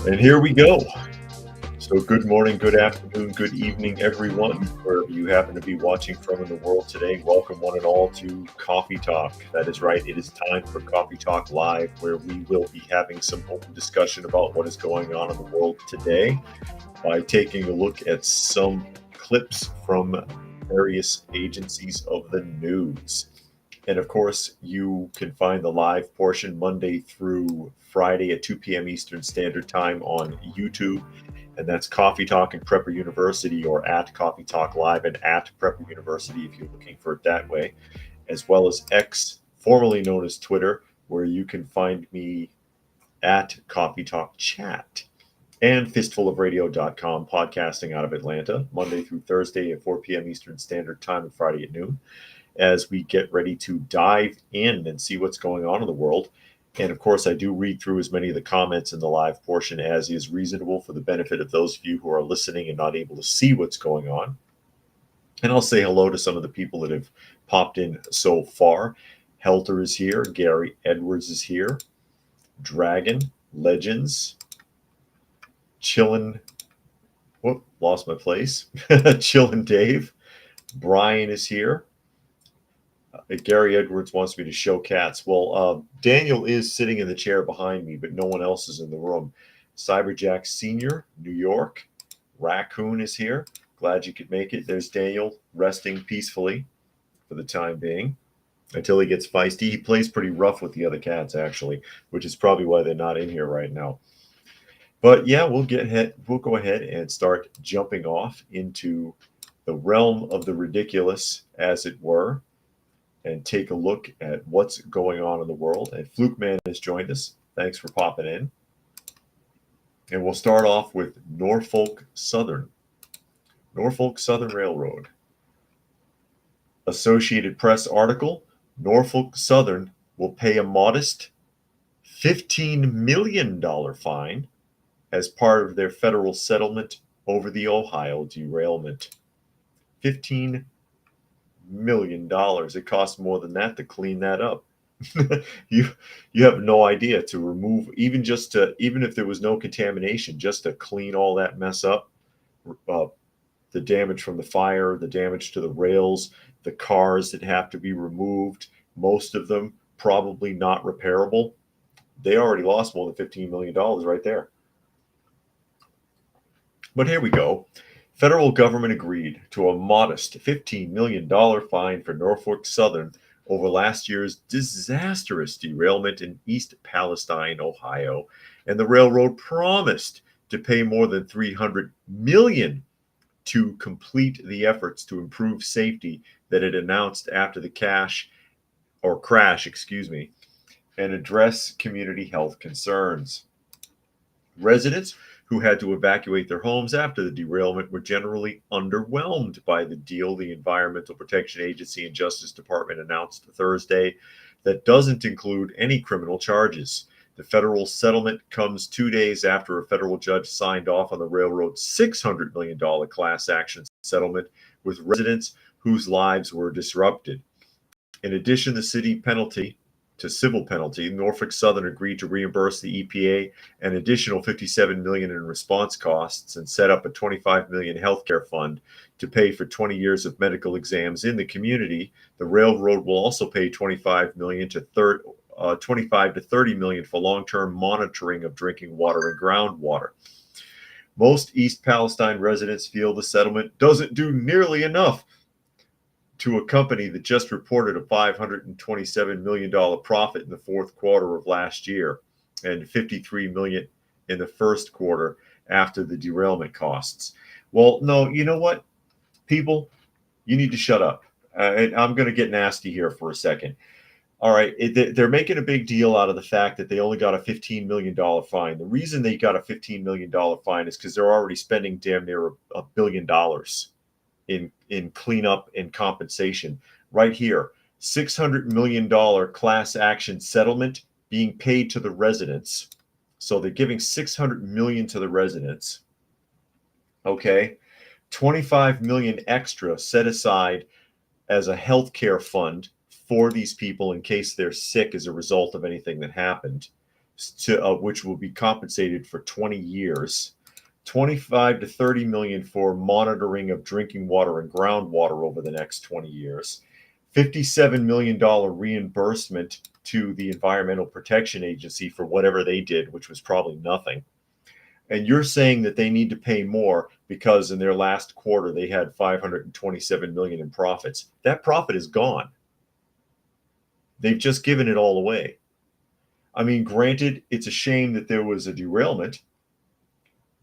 And here we go. So, good morning, good afternoon, good evening, everyone, wherever you happen to be watching from in the world today. Welcome, one and all, to Coffee Talk. That is right, it is time for Coffee Talk Live, where we will be having some open discussion about what is going on in the world today by taking a look at some clips from various agencies of the news. And of course, you can find the live portion Monday through Friday at 2 p.m. Eastern Standard Time on YouTube. And that's Coffee Talk and Prepper University, or at Coffee Talk Live and at Prepper University if you're looking for it that way, as well as X, formerly known as Twitter, where you can find me at Coffee Talk Chat, and fistfulofradio.com, podcasting out of Atlanta, Monday through Thursday at 4 p.m. Eastern Standard Time and Friday at noon, as we get ready to dive in and see what's going on in the world. And of course, I do read through as many of the comments in the live portion as is reasonable for the benefit of those of you who are listening and not able to see what's going on. And I'll say hello to some of the people that have popped in so far. Helter is here. Gary Edwards is here. Dragon, Legends, Chillin', whoop, lost my place. Chillin' Dave. Brian is here. Gary Edwards wants me to show cats. Well, Daniel is sitting in the chair behind me, but no one else is in the room. Cyberjack Sr., New York. Raccoon is here. Glad you could make it. There's Daniel resting peacefully for the time being until he gets feisty. He plays pretty rough with the other cats, actually, which is probably why they're not in here right now. But yeah, we'll go ahead and start jumping off into the realm of the ridiculous, as it were, and take a look at what's going on in the world. And Fluke Man has joined us. Thanks for popping in. And we'll start off with Norfolk Southern. Norfolk Southern Railroad. Associated Press article, Norfolk Southern will pay a modest $15 million fine as part of their federal settlement over the Ohio derailment. $15 million. It costs more than that to clean that up. you have no idea to remove, even if there was no contamination, just to clean all that mess up, the damage from the fire, the damage to the rails, the cars that have to be removed, most of them probably not repairable. They already lost more than $15 million right there. But here we go. Federal government agreed to a modest $15 million fine for Norfolk Southern over last year's disastrous derailment in East Palestine, Ohio, and the railroad promised to pay more than $300 million to complete the efforts to improve safety that it announced after the crash, and address community health concerns. Residents who had to evacuate their homes after the derailment were generally underwhelmed by the deal the Environmental Protection Agency and Justice Department announced Thursday that doesn't include any criminal charges. The federal settlement comes 2 days after a federal judge signed off on the railroad's $600 million class action settlement with residents whose lives were disrupted. In addition, the city penalty to civil penalty, Norfolk Southern agreed to reimburse the EPA an additional $57 million in response costs and set up a $25 million healthcare fund to pay for 20 years of medical exams in the community. The railroad will also pay $25 to $30 million for long-term monitoring of drinking water and groundwater. Most East Palestine residents feel the settlement doesn't do nearly enough to a company that just reported a $527 million profit in the fourth quarter of last year and $53 million in the first quarter after the derailment costs. Well, no, you know what, people, you need to shut up. And I'm going to get nasty here for a second. All right, they're making a big deal out of the fact that they only got a $15 million fine. The reason they got a $15 million fine is because they're already spending damn near $1 billion in cleanup and compensation. Right here, $600 million class action settlement being paid to the residents. So they're giving $600 million to the residents. Okay, $25 million extra set aside as a healthcare fund for these people in case they're sick as a result of anything that happened. which will be compensated for 20 years. 25 to 30 million for monitoring of drinking water and groundwater over the next 20 years. $57 million reimbursement to the Environmental Protection Agency for whatever they did, which was probably nothing. And you're saying that they need to pay more because in their last quarter they had 527 million in profits. That profit is gone. They've just given it all away. I mean, granted, it's a shame that there was a derailment,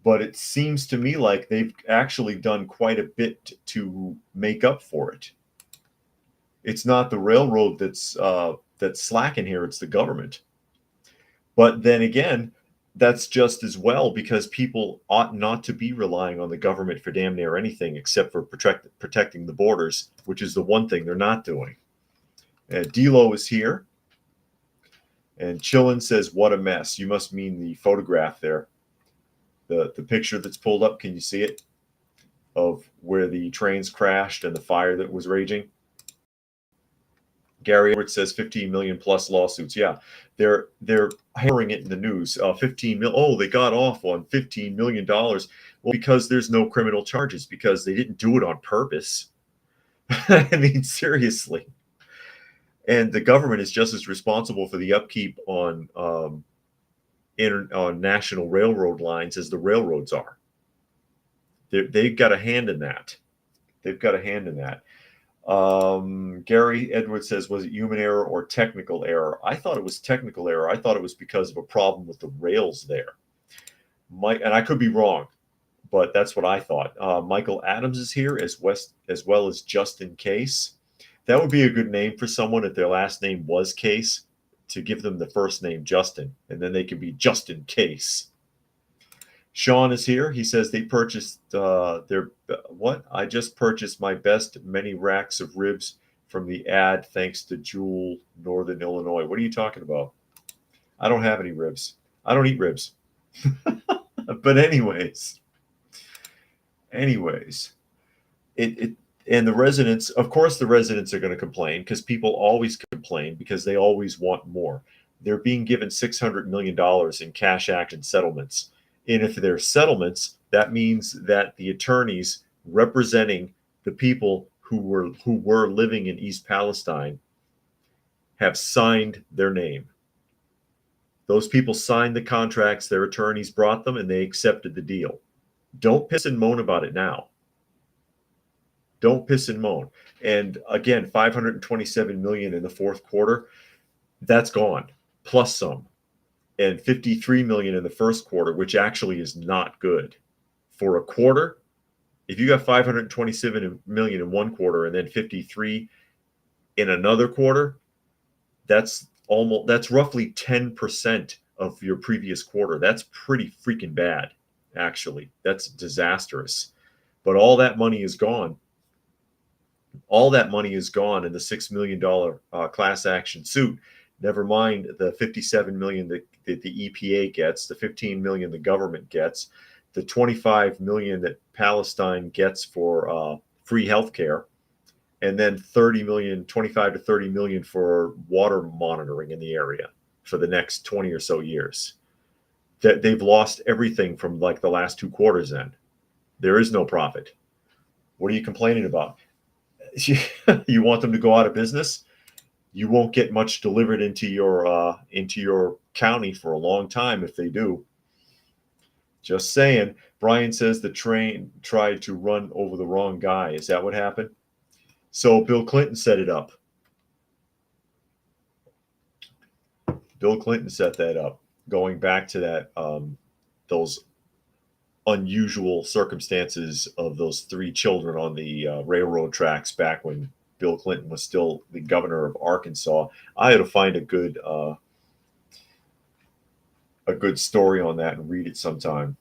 but it seems to me like they've actually done quite a bit to make up for it. It's not the railroad that's slacking here, it's the government. But then again, that's just as well, because people ought not to be relying on the government for damn near anything except for protecting the borders, which is the one thing they're not doing. And Delo is here. And Chillin says, what a mess. You must mean the photograph there. The picture that's pulled up, can you see it? Of where the trains crashed and the fire that was raging. Gary Edwards says 15 million plus lawsuits. Yeah, they're hammering it in the news. 15 mil. Oh, they got off on $15 million. Well, because there's no criminal charges, because they didn't do it on purpose. I mean, seriously. And the government is just as responsible for the upkeep on national railroad lines as the railroads are. They've got a hand in that. They've got a hand in that. Gary Edwards says, was it human error or technical error? I thought it was technical error. I thought it was because of a problem with the rails there. And I could be wrong, but that's what I thought. Michael Adams is here as well as Justin Case. That would be a good name for someone if their last name was Case, to give them the first name Justin, and then they could be Justin Case. Sean is here. He says they purchased I just purchased my best many racks of ribs from the ad thanks to Jewel, Northern Illinois. What are you talking about? I don't have any ribs. I don't eat ribs. But anyways, and the residents, of course, the residents are going to complain, because people always complain because they always want more. They're being given $600 million in cash action settlements. And if they're settlements, that means that the attorneys representing the people who were living in East Palestine have signed their name. Those people signed the contracts, their attorneys brought them, and they accepted the deal. Don't piss and moan about it now. Don't piss and moan. And again, 527 million in the fourth quarter, that's gone, plus some. And 53 million in the first quarter, which actually is not good. For a quarter, if you got 527 million in one quarter and then 53 in another quarter, that's roughly 10% of your previous quarter. That's pretty freaking bad, actually. That's disastrous. But all that money is gone. All that money is gone in the $6 million class action suit. Never mind the 57 million that the EPA gets, the 15 million the government gets, the 25 million that Palestine gets for free healthcare, and then 25 to 30 million for water monitoring in the area for the next 20 or so years. That they've lost everything from like the last two quarters. Then there is no profit. What are you complaining about? You want them to go out of business? You won't get much delivered into your county for a long time if they do. Just saying. Brian says the train tried to run over the wrong guy. Is that what happened? So Bill Clinton set it up. Bill Clinton set that up. Going back to that, those unusual circumstances of those three children on the railroad tracks back when Bill Clinton was still the governor of Arkansas. I had to find a good story on that and read it sometime.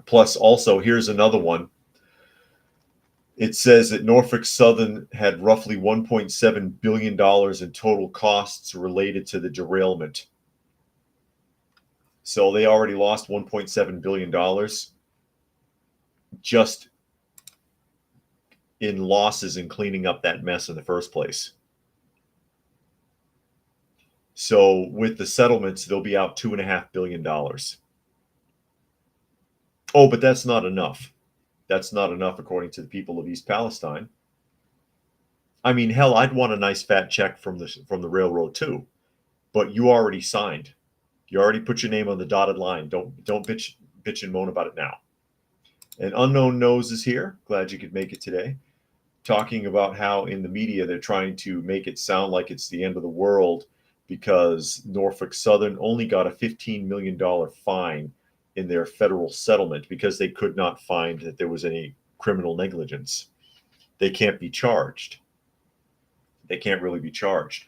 Plus, also, here's another one. It says that Norfolk Southern had roughly $1.7 billion in total costs related to the derailment. So they already lost $1.7 billion just in losses in cleaning up that mess in the first place. So with the settlements, they'll be out $2.5 billion. Oh, but that's not enough. That's not enough, according to the people of East Palestine. I mean, hell, I'd want a nice fat check from the railroad too. But you already signed. You already put your name on the dotted line. Don't bitch and moan about it now. And Unknown Nose is here. Glad you could make it today. Talking about how in the media they're trying to make it sound like it's the end of the world because Norfolk Southern only got a $15 million fine in their federal settlement because they could not find that there was any criminal negligence. They can't be charged. They can't really be charged.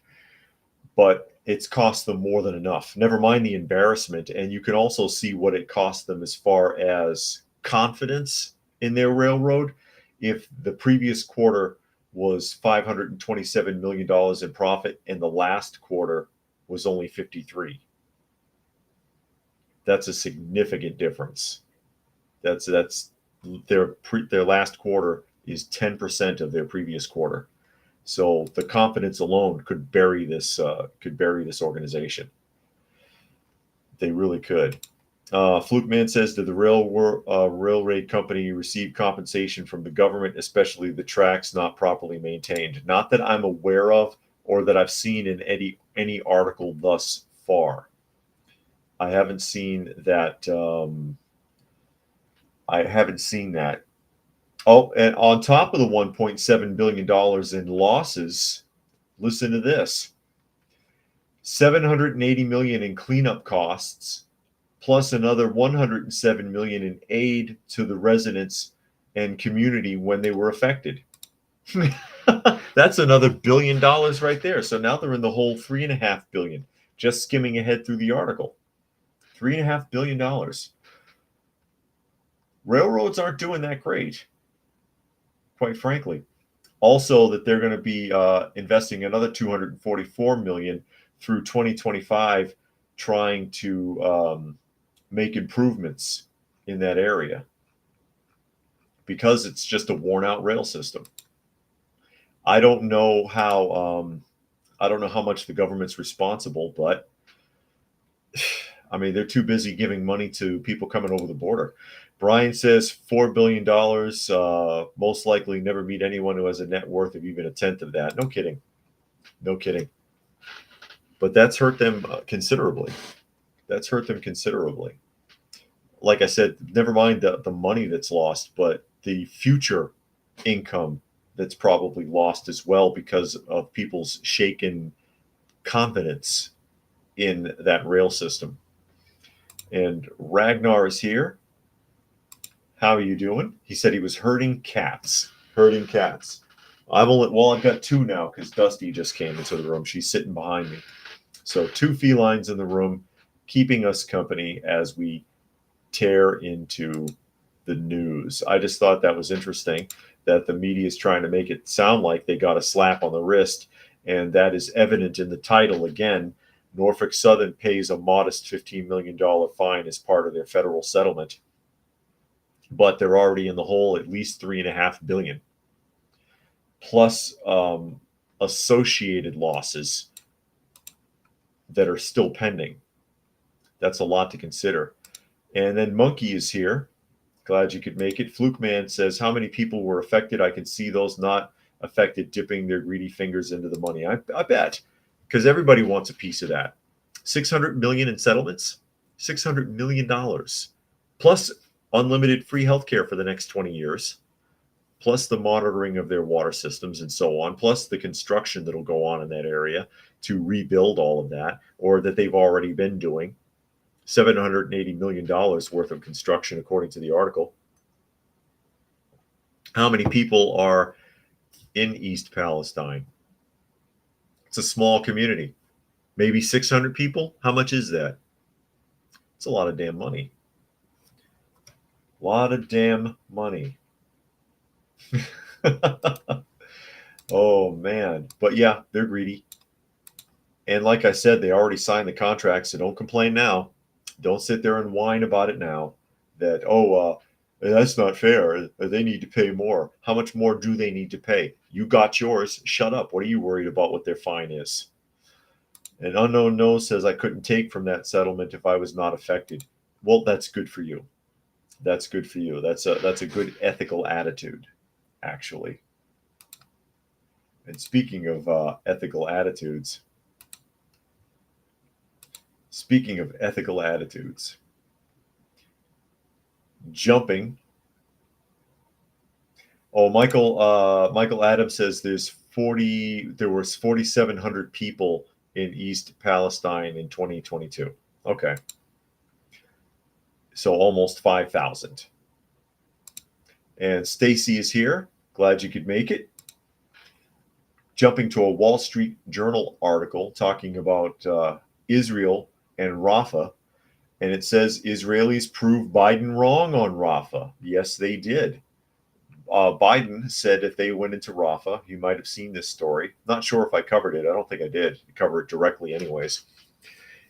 But it's cost them more than enough. Never mind the embarrassment. And you can also see what it cost them as far as confidence in their railroad. If the previous quarter was $527 million in profit and the last quarter was only 53. That's a significant difference. That's their last quarter is 10% of their previous quarter. So the confidence alone could bury this organization. They really could. Fluke Man says, did the railway company receive compensation from the government, especially the tracks not properly maintained? Not that I'm aware of or that I've seen in any article thus far. I haven't seen that. Oh, and on top of the $1.7 billion in losses, listen to this. $780 million in cleanup costs, plus another $107 million in aid to the residents and community when they were affected. That's another $1 billion right there. So now they're in the whole $3.5 billion, just skimming ahead through the article. $3.5 billion. Railroads aren't doing that great, quite frankly. Also, that they're going to be investing another $244 million through 2025, trying to make improvements in that area because it's just a worn-out rail system. I don't know how much the government's responsible, but I mean, they're too busy giving money to people coming over the border. Brian says $4 billion, most likely never meet anyone who has a net worth of even a tenth of that. No kidding. No kidding. But that's hurt them considerably. That's hurt them considerably. Like I said, never mind the money that's lost, but the future income that's probably lost as well because of people's shaken confidence in that rail system. And Ragnar is here. How are you doing? He said he was herding cats. Herding cats. I've got two now because Dusty just came into the room. She's sitting behind me. So 2 felines in the room, keeping us company as we tear into the news. I just thought that was interesting that the media is trying to make it sound like they got a slap on the wrist, and that is evident in the title again. Norfolk Southern pays a modest $15 million fine as part of their federal settlement, but they're already in the hole at least $3.5 billion, plus associated losses that are still pending. That's a lot to consider. And then Monkey is here. Glad you could make it. Fluke Man says, how many people were affected? I can see those not affected dipping their greedy fingers into the money. I bet, because everybody wants a piece of that. $600 million in settlements, $600 million, plus unlimited free healthcare for the next 20 years, plus the monitoring of their water systems and so on, plus the construction that'll go on in that area to rebuild all of that, or that they've already been doing. $780 million worth of construction, according to the article. How many people are in East Palestine? It's a small community. Maybe 600 people? How much is that? It's a lot of damn money. A lot of damn money. Oh, man. But yeah, they're greedy. And like I said, they already signed the contract, so don't complain now. Don't sit there and whine about it now that, that's not fair. They need to pay more. How much more do they need to pay? You got yours. Shut up. What are you worried about what their fine is? An unknown no says I couldn't take from that settlement if I was not affected. Well, that's good for you. That's good for you. That's a good ethical attitude, actually. And speaking of ethical attitudes, jumping. Oh, Michael Adams says there was 4,700 people in East Palestine in 2022. Okay. So almost 5,000. And Stacy is here. Glad you could make it. Jumping to a Wall Street Journal article talking about Israel and Rafah. And it says Israelis prove Biden wrong on Rafah. Yes, they did. Biden said if they went into Rafah, you might have seen this story. Not sure if I covered it. I don't think I did cover it directly, anyways.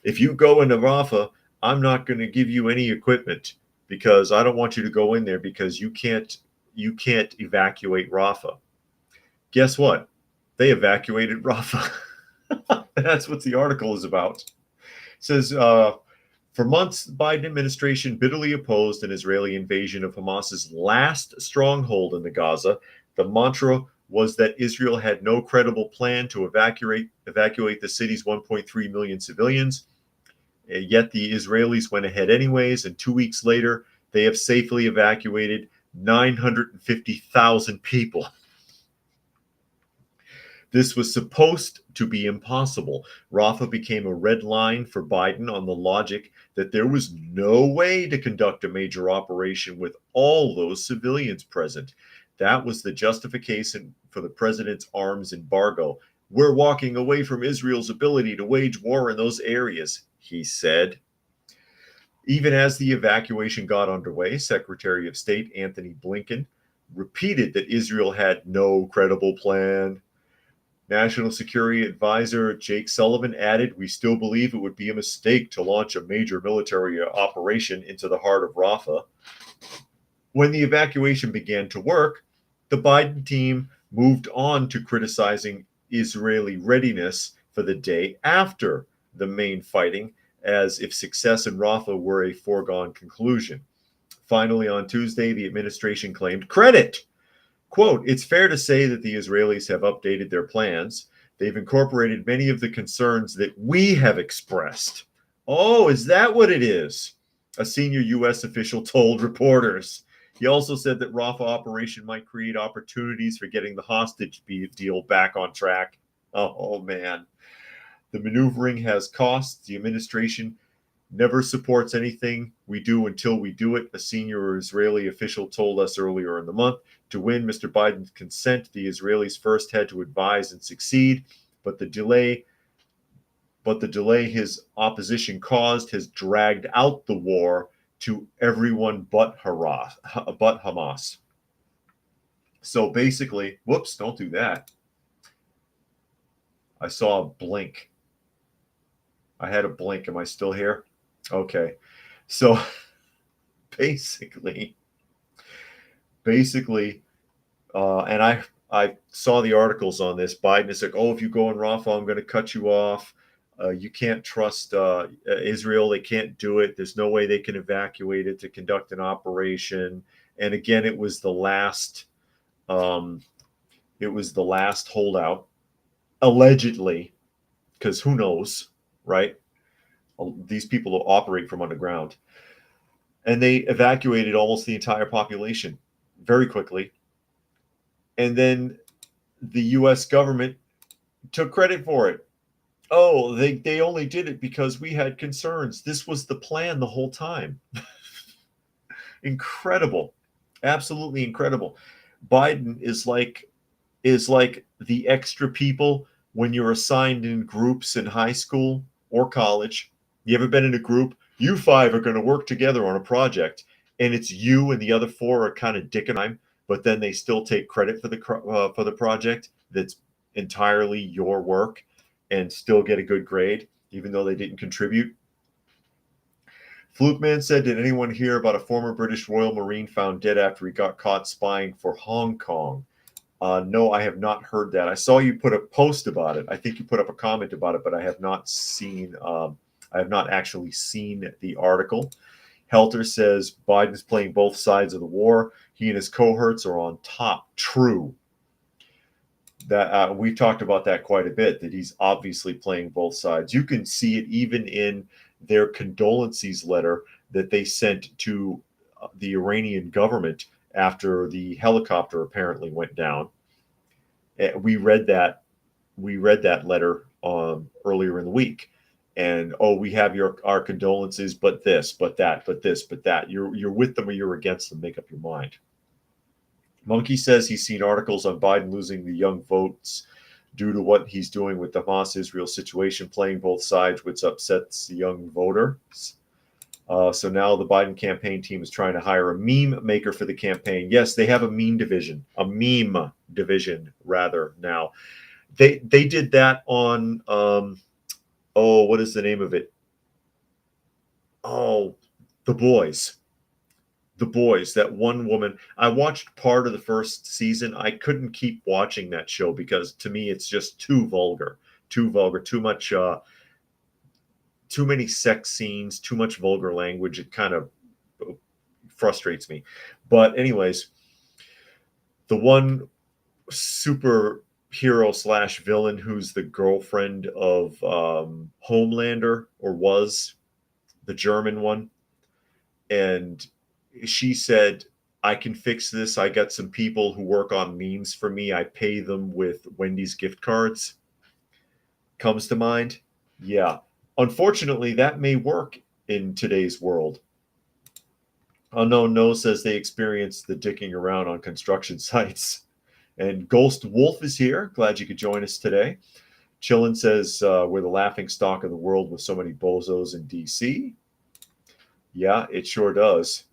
If you go into Rafah, I'm not going to give you any equipment because I don't want you to go in there because you can't evacuate Rafah. Guess what? They evacuated Rafah. That's what the article is about. It says for months, the Biden administration bitterly opposed an Israeli invasion of Hamas's last stronghold in the Gaza. The mantra was that Israel had no credible plan to evacuate the city's 1.3 million civilians. Yet the Israelis went ahead anyways, and 2 weeks later, they have safely evacuated 950,000 people. This was supposed to be impossible. Rafah became a red line for Biden on the logic that there was no way to conduct a major operation with all those civilians present. That was the justification for the president's arms embargo. We're walking away from Israel's ability to wage war in those areas, he said. Even as the evacuation got underway, Secretary of State Antony Blinken repeated that Israel had no credible plan. National Security Advisor Jake Sullivan added, "We still believe it would be a mistake to launch a major military operation into the heart of Rafah." When the evacuation began to work, the Biden team moved on to criticizing Israeli readiness for the day after the main fighting, as if success in Rafah were a foregone conclusion. Finally, on Tuesday, the administration claimed credit. Quote, "It's fair to say that the Israelis have updated their plans. They've incorporated many of the concerns that we have expressed." Oh, is that what it is? A senior U.S. official told reporters. He also said that Rafah operation might create opportunities for getting the hostage deal back on track. Oh man. The maneuvering has costs. The administration never supports anything we do until we do it, a senior Israeli official told us earlier in the month. To win Mr. Biden's consent, the Israelis first had to advise and succeed, but the delay his opposition caused has dragged out the war to everyone but Hamas. So basically, whoops, don't do that. I saw a blink. I had a blink. Am I still here? Okay. So basically, and I saw the articles on this. Biden is like, oh, if you go in Rafah, I'm going to cut you off. You can't trust Israel. They can't do it. There's no way they can evacuate it to conduct an operation. And again, it was the last holdout, allegedly, because who knows, right? These people will operate from underground. And they evacuated almost the entire population very quickly. And then the U.S. government took credit for it. Oh, they only did it because we had concerns. This was the plan the whole time. Incredible. Absolutely incredible. Biden is like the extra people when you're assigned in groups in high school or college. You ever been in a group? You five are going to work together on a project, and it's you and the other four are kind of dicking time, but then they still take credit for the project that's entirely your work, and still get a good grade, even though they didn't contribute. Flukeman said, "Did anyone hear about a former British Royal Marine found dead after he got caught spying for Hong Kong?" No, I have not heard that. I saw you put a post about it. I think you put up a comment about it, but I have not seen. I have not actually seen the article. Helter says Biden's playing both sides of the war. He and his cohorts are on top. True. That we've talked about that quite a bit. That he's obviously playing both sides. You can see it even in their condolences letter that they sent to the Iranian government after the helicopter apparently went down. We read that. We read that letter earlier in the week, and we have our condolences, but this, but that, but this, but that. You're with them or you're against them. Make up your mind. Monkey says he's seen articles on Biden losing the young votes due to what he's doing with the Hamas-Israel situation, playing both sides, which upsets the young voters. So now the Biden campaign team is trying to hire a meme maker for the campaign. Yes, they have a meme division rather now. They did that on what is the name of it? Oh, The Boys. The Boys, that one woman. I watched part of the first season. I couldn't keep watching that show because to me it's just too vulgar, too much, too many sex scenes, too much vulgar language. It kind of frustrates me. But anyways, the one superhero slash villain who's the girlfriend of Homelander, or was the German one, and she said, I can fix this. I got some people who work on memes for me. I pay them with Wendy's gift cards. Comes to mind. Yeah. Unfortunately, that may work in today's world. Unknown No says they experienced the dicking around on construction sites. And Ghost Wolf is here. Glad you could join us today. Chillin says we're the laughing stock of the world with so many bozos in DC. Yeah, it sure does.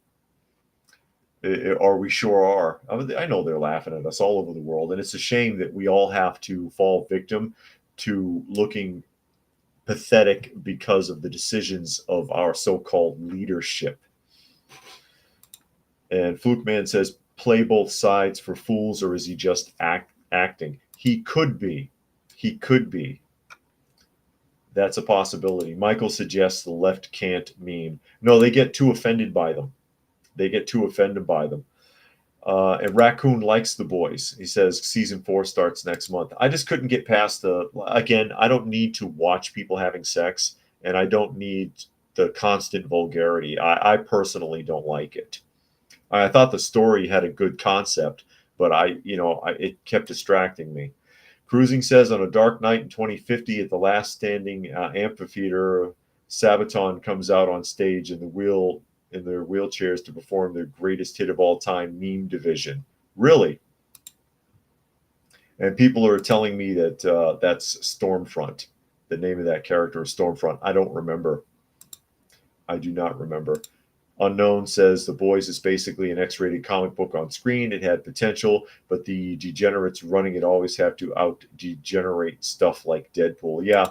Or we sure are. I know they're laughing at us all over the world, and it's a shame that we all have to fall victim to looking pathetic because of the decisions of our so-called leadership. And Fluke Man says, play both sides for fools, or is he just acting? He could be. He could be. That's a possibility. Michael suggests the left can't meme. No, they get too offended by them. And Raccoon likes The Boys. He says season 4 starts next month. I just couldn't get past again, I don't need to watch people having sex, and I don't need the constant vulgarity. I personally don't like it. I thought the story had a good concept, but it kept distracting me. Cruising says on a dark night in 2050 at the last standing amphitheater, Sabaton comes out on stage in their wheelchairs to perform their greatest hit of all time, Meme Division. Really? And people are telling me that that's Stormfront. The name of that character is Stormfront. I don't remember. I do not remember. Unknown says The Boys is basically an X-rated comic book on screen. It had potential, but the degenerates running it always have to out-degenerate stuff like Deadpool. Yeah,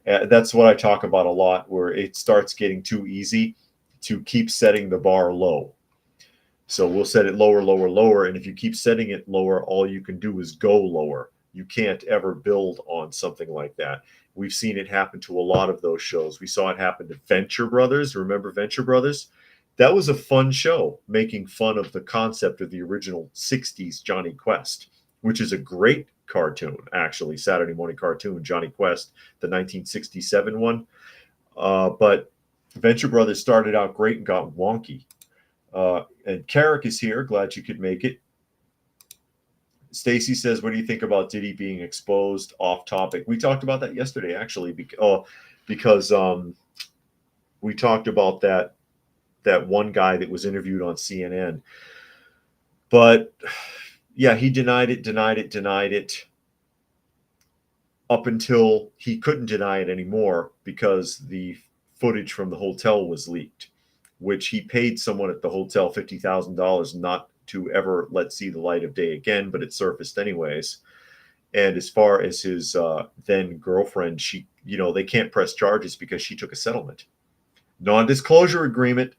that's what I talk about a lot, where it starts getting too easy to keep setting the bar low. So we'll set it lower, lower, lower, and if you keep setting it lower, all you can do is go lower. You can't ever build on something like that. We've seen it happen to a lot of those shows. We saw it happen to Venture Brothers. Remember Venture Brothers? That was a fun show, making fun of the concept of the original 60s Johnny Quest, which is a great cartoon, actually, Saturday morning cartoon, Johnny Quest, the 1967 one. But Venture Brothers started out great and got wonky. And Carrick is here. Glad you could make it. Stacy says, what do you think about Diddy being exposed? Off topic. We talked about that yesterday, actually, because we talked about that one guy that was interviewed on CNN. But yeah, he denied it up until he couldn't deny it anymore because the footage from the hotel was leaked, which he paid someone at the hotel $50,000 not to ever let see the light of day again, but it surfaced anyways. And as far as his then girlfriend, they can't press charges because she took a settlement. Non-disclosure agreement.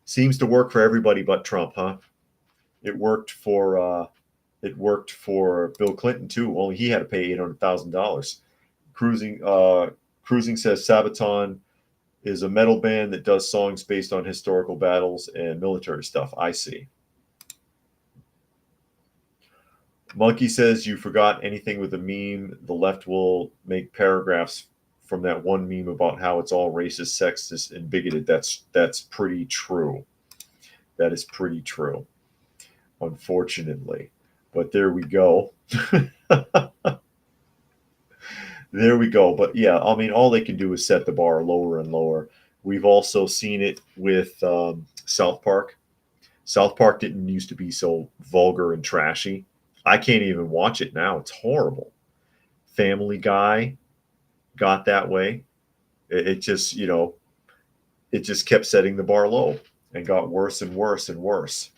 Seems to work for everybody but Trump, huh? It worked for It worked for Bill Clinton too. Only he had to pay $800,000. Cruising says Sabaton is a metal band that does songs based on historical battles and military stuff. I see. Monkey says you forgot anything with a meme. The left will make paragraphs from that one meme about how it's all racist, sexist, and bigoted. That's pretty true. That is pretty true, unfortunately. But there we go. There we go. But yeah, I mean, all they can do is set the bar lower and lower. We've also seen it with South Park. South Park didn't used to be so vulgar and trashy. I can't even watch it now. It's horrible. Family Guy got that way. It just, it just kept setting the bar low and got worse and worse and worse.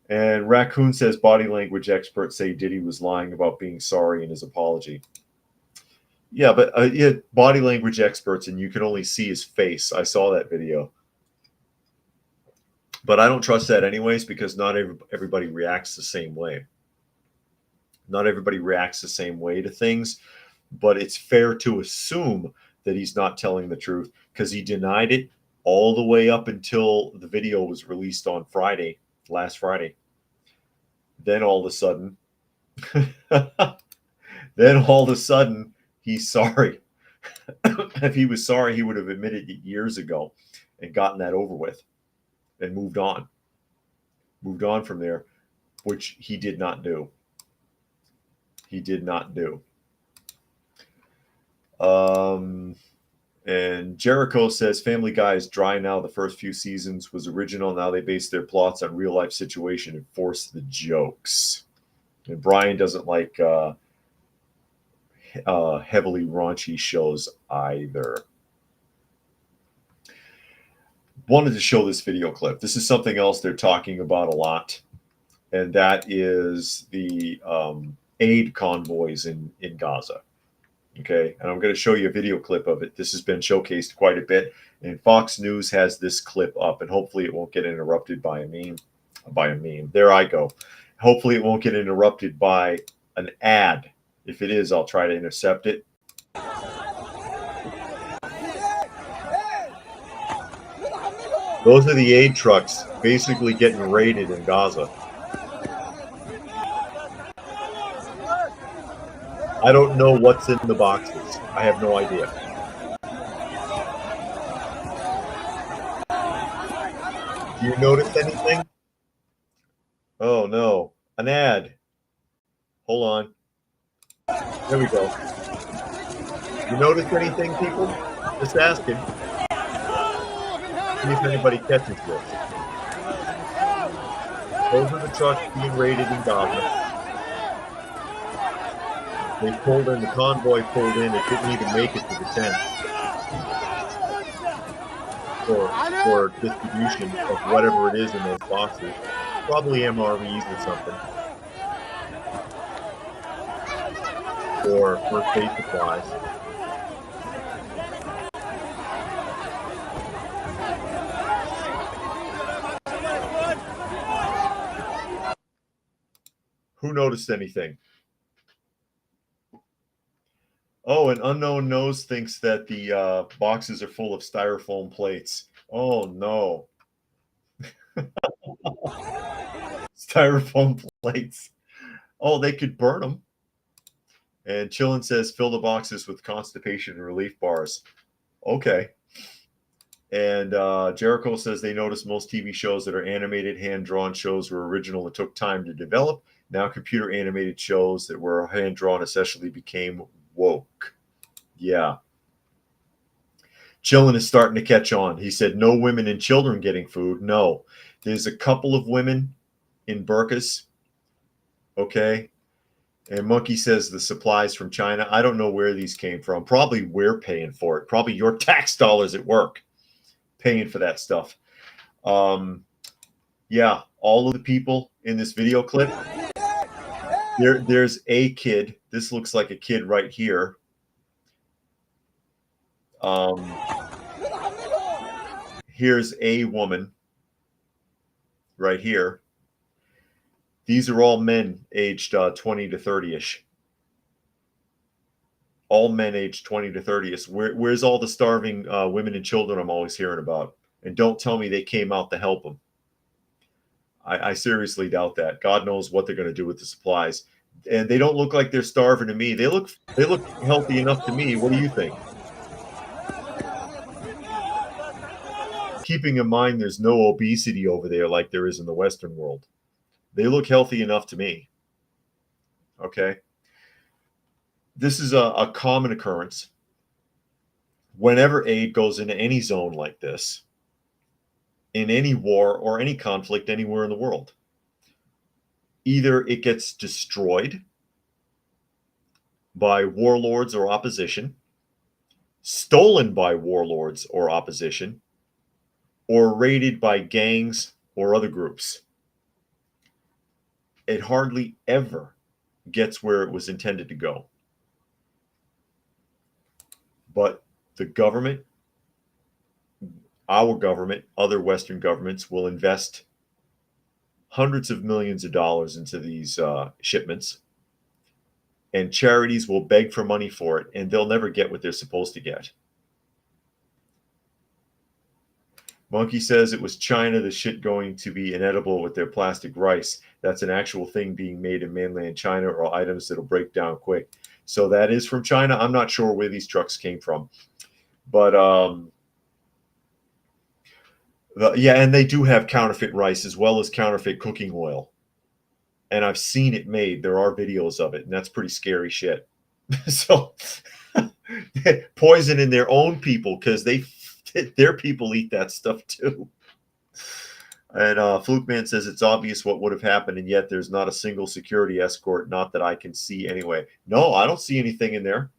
And Raccoon says body language experts say Diddy was lying about being sorry in his apology. Yeah, but body language experts, and you can only see his face. I saw that video. But I don't trust that anyways, because not everybody reacts the same way. Not everybody reacts the same way to things, but it's fair to assume that he's not telling the truth, because he denied it all the way up until the video was released on Friday, last Friday. Then all of a sudden, he's sorry. If he was sorry, he would have admitted it years ago and gotten that over with and moved on from there, which he did not do. And Jericho says Family Guy is dry now. The first few seasons was original. Now they base their plots on real life situation and force the jokes. And Brian doesn't like heavily raunchy shows either. Wanted to show this video clip. This is something else they're talking about a lot, and that is the aid convoys in Gaza. Okay, and I'm going to show you a video clip of it. This has been showcased quite a bit, and Fox News has this clip up, and hopefully it won't get interrupted by a meme. There I go. Hopefully it won't get interrupted by an ad. If it is, I'll try to intercept it. Those are the aid trucks basically getting raided in Gaza. I don't know what's in the boxes. I have no idea. Do you notice anything? Oh no, an ad. Hold on. There we go. You notice anything, people? Just asking. See if anybody catches this. Those are the trucks being raided in Gaza. They pulled in, the convoy pulled in, it didn't even make it to the tent for distribution of whatever it is in those boxes. Probably MREs or something. Or first aid supplies. Who noticed anything? Oh, an unknown nose thinks that the boxes are full of styrofoam plates. Oh, no. Styrofoam plates. Oh, they could burn them. And Chillin says, fill the boxes with constipation relief bars. Okay. And Jericho says they noticed most TV shows that are animated, hand-drawn shows were original and took time to develop. Now computer animated shows that were hand-drawn essentially became woke. Yeah. Chillin is starting to catch on. He said no women and children getting food. No. There's a couple of women in burqas. Okay. And Monkey says the supplies from China. I don't know where these came from. Probably we're paying for it. Probably your tax dollars at work paying for that stuff. Yeah, all of the people in this video clip. There's a kid. This looks like a kid right here. Here's a woman right here. These are all men aged 20 to 30-ish. All men aged 20 to 30-ish. Where's all the starving women and children I'm always hearing about? And don't tell me they came out to help them. I seriously doubt that. God knows what they're going to do with the supplies. And they don't look like they're starving to me. They look healthy enough to me. What do you think? Keeping in mind there's no obesity over there like there is in the Western world. They look healthy enough to me. Okay. This is a common occurrence. Whenever aid goes into any zone like this, in any war or any conflict anywhere in the world, either it gets destroyed by warlords or opposition, stolen by warlords or opposition, or raided by gangs or other groups. It hardly ever gets where it was intended to go. But the government, our government, other Western governments will invest hundreds of millions of dollars into these shipments, and charities will beg for money for it, and they'll never get what they're supposed to get. Monkey says it was China, the shit going to be inedible with their plastic rice. That's an actual thing being made in mainland China, or items that'll break down quick. So that is from China. I'm not sure where these trucks came from. But yeah, and they do have counterfeit rice as well as counterfeit cooking oil. And I've seen it made. There are videos of it, and that's pretty scary shit. So poisoning their own people because their people eat that stuff too. And Fluke Man says it's obvious what would have happened, and yet there's not a single security escort, not that I can see anyway. No, I don't see anything in there.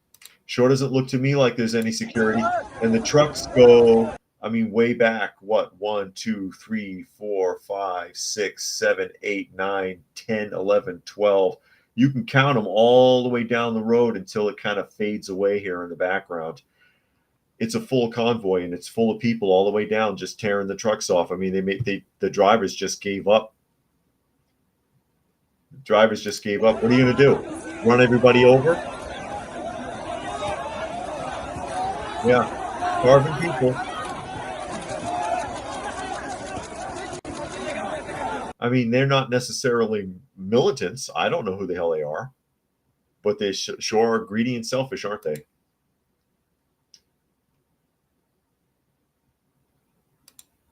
Sure doesn't look to me like there's any security. And the trucks go, I mean, way back, what, 1, 2, 3, 4, 5, 6, 7, 8, 9, 10, 11, 12. You can count them all the way down the road until it kind of fades away here in the background. It's a full convoy, and it's full of people all the way down, just tearing the trucks off. I mean, the drivers just gave up. The drivers just gave up. What are you going to do? Run everybody over? Yeah, starving people. I mean, they're not necessarily militants. I don't know who the hell they are, but they sure are greedy and selfish, aren't they?